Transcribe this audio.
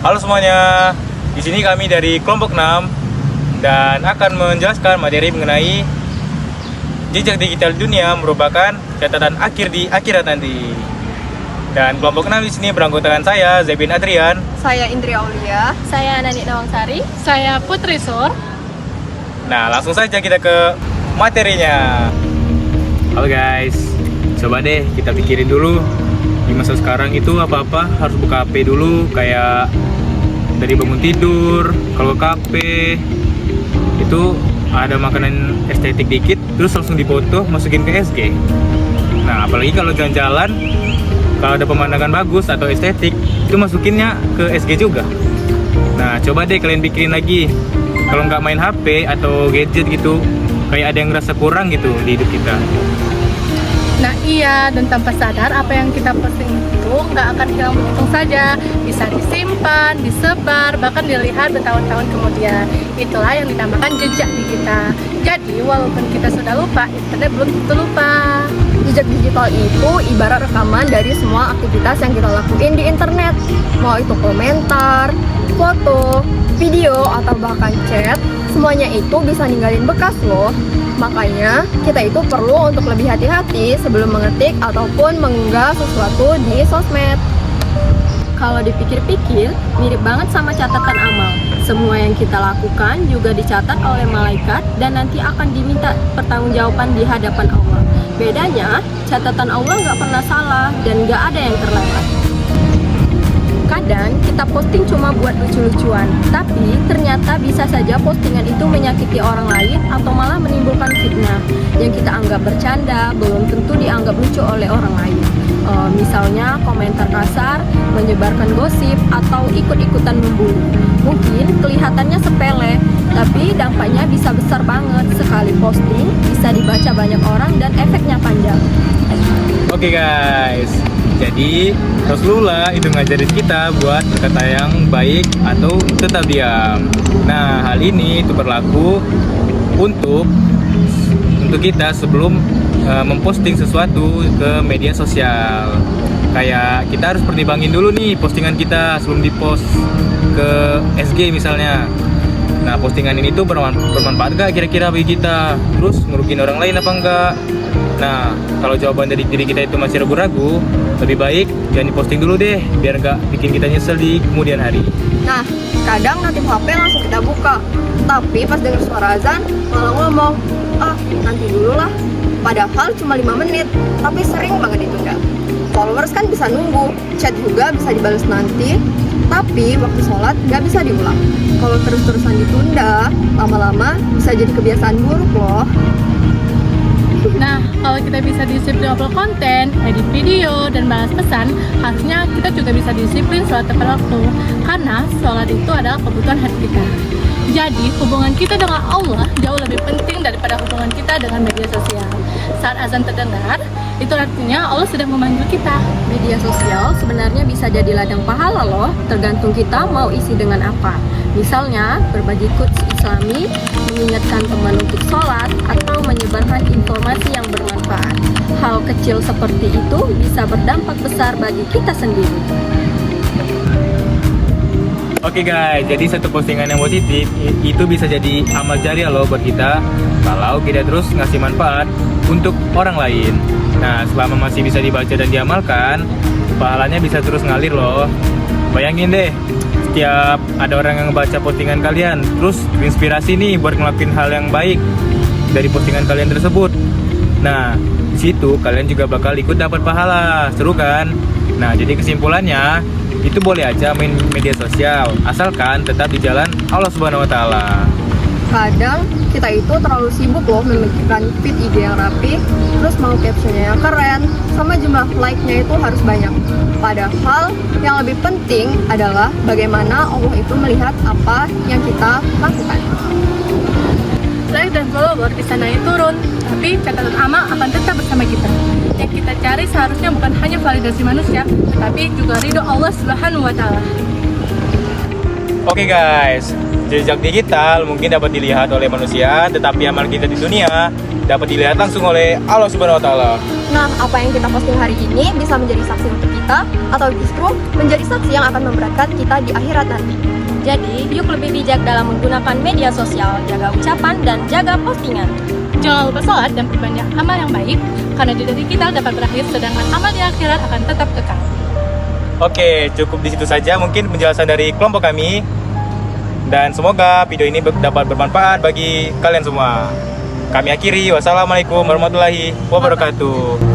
Halo semuanya, di sini kami dari kelompok 6 dan akan menjelaskan materi mengenai jejak digital dunia merupakan catatan akhir di akhirat nanti. Dan kelompok 6 di sini beranggotakan saya, Zebin Adrian. Saya Indri Aulia. Saya Nani Nawangsari. Saya Putri Sur. Nah, langsung saja kita ke materinya. Halo guys, coba deh kita pikirin dulu. Di masa sekarang itu apa-apa harus buka HP dulu, kayak dari bangun tidur, kalau ke kafe itu ada makanan estetik dikit, terus langsung dipoto masukin ke SG. Nah, apalagi kalau jalan-jalan, kalau ada pemandangan bagus atau estetik, itu masukinnya ke SG juga. Nah, coba deh kalian pikirin lagi, kalau nggak main HP atau gadget gitu, kayak ada yang ngerasa kurang gitu di hidup kita. Nah iya, dan tanpa sadar apa yang kita posting itu nggak akan hilang begitu saja. Bisa disimpan, disebar, bahkan dilihat bertahun-tahun kemudian. Itulah yang dinamakan jejak digital. Jadi walaupun kita sudah lupa, internet belum tentu lupa. Jejak digital itu ibarat rekaman dari semua aktivitas yang kita lakuin di internet. Mau itu komentar, foto, video, atau bahkan chat, semuanya itu bisa ninggalin bekas loh. Makanya kita itu perlu untuk lebih hati-hati sebelum mengetik ataupun mengunggah sesuatu di sosmed. Kalau dipikir-pikir, mirip banget sama catatan amal. Semua yang kita lakukan juga dicatat oleh malaikat dan nanti akan diminta pertanggungjawaban di hadapan Allah. Bedanya, catatan Allah nggak pernah salah dan nggak ada yang terlewat. Kadang kita posting cuma buat lucu-lucuan, tapi ternyata bisa saja postingan itu menyakiti orang lain atau malah menimbulkan fitnah. Yang kita anggap bercanda belum tentu dianggap lucu oleh orang lain. Misalnya komentar kasar, menyebarkan gosip, atau ikut-ikutan membuli. Mungkin kelihatannya sepele, tapi dampaknya bisa besar banget. Sekali posting bisa dibaca banyak orang dan efeknya panjang. Oke guys, jadi Rasulullah itu ngajarin kita buat berkata yang baik atau tetap diam. Nah, hal ini itu berlaku untuk kita sebelum memposting sesuatu ke media sosial. Kayak kita harus pertimbangin dulu nih postingan kita sebelum dipost ke SG misalnya. Nah, postingan ini tuh bermanfaat gak kira-kira bagi kita? Terus ngerugiin orang lain apa enggak? Nah, kalau jawaban dari diri kita itu masih ragu-ragu, lebih baik jangan diposting dulu deh, biar nggak bikin kita nyesel di kemudian hari. Nah, kadang notif HP langsung kita buka, tapi pas dengar suara azan malah ngomong, nanti dulu lah. Padahal cuma 5 menit, tapi sering banget ditunda. Followers kan bisa nunggu, chat juga bisa dibalas nanti, tapi waktu sholat nggak bisa diulang. Kalau terus-terusan ditunda, lama-lama bisa jadi kebiasaan buruk loh. Nah, kalau kita bisa disiplin upload konten, edit video, dan balas pesan, harusnya kita juga bisa disiplin sholat tepat waktu. Karena sholat itu adalah kebutuhan hati kita. Jadi, hubungan kita dengan Allah jauh lebih penting daripada hubungan kita dengan media sosial. Saat azan terdengar, itu artinya Allah sedang memanggil kita. Media sosial sebenarnya bisa jadi ladang pahala loh, tergantung kita mau isi dengan apa. Misalnya, berbagi quotes Islami, mengingatkan teman untuk sholat, atau menyebarkan informasi yang bermanfaat. Hal kecil seperti itu bisa berdampak besar bagi kita sendiri. Oke guys, jadi satu postingan yang positif itu bisa jadi amal jariah loh buat kita kalau kita terus ngasih manfaat untuk orang lain. Nah, selama masih bisa dibaca dan diamalkan, pahalanya bisa terus ngalir loh. Bayangin deh, setiap ada orang yang ngebaca postingan kalian, terus inspirasi nih buat ngelakuin hal yang baik dari postingan kalian tersebut. Nah, di situ kalian juga bakal ikut dapat pahala, seru kan? Nah, jadi kesimpulannya, itu boleh aja main media sosial, asalkan tetap di jalan Allah Subhanahu wa Ta'ala. Kadang kita itu terlalu sibuk loh memikirkan feed IG yang rapi, terus mau captionnya yang keren, sama jumlah like-nya itu harus banyak. Padahal yang lebih penting adalah bagaimana Allah itu melihat apa yang kita lakukan. Like dan follower bisa naik turun, tapi catatan amal akan tetap bersama kita. Yang kita cari seharusnya bukan hanya validasi manusia, tetapi juga ridho Allah Subhanahu wa Ta'ala. Oke guys, Jejak digital mungkin dapat dilihat oleh manusia, tetapi amal kita di dunia dapat dilihat langsung oleh Allah Subhanahu wa taala. Nah, apa yang kita posting hari ini bisa menjadi saksi untuk kita atau justru menjadi saksi yang akan memberatkan kita di akhirat nanti. Jadi, yuk lebih bijak dalam menggunakan media sosial, jaga ucapan dan jaga postingan. Jangan lupa sholat dan perbanyak amal yang baik, karena jejak digital dapat berakhir, sedangkan amal di akhirat akan tetap kekal. Oke, cukup di situ saja mungkin penjelasan dari kelompok kami. Dan semoga video ini dapat bermanfaat bagi kalian semua. Kami akhiri, wassalamualaikum warahmatullahi wabarakatuh.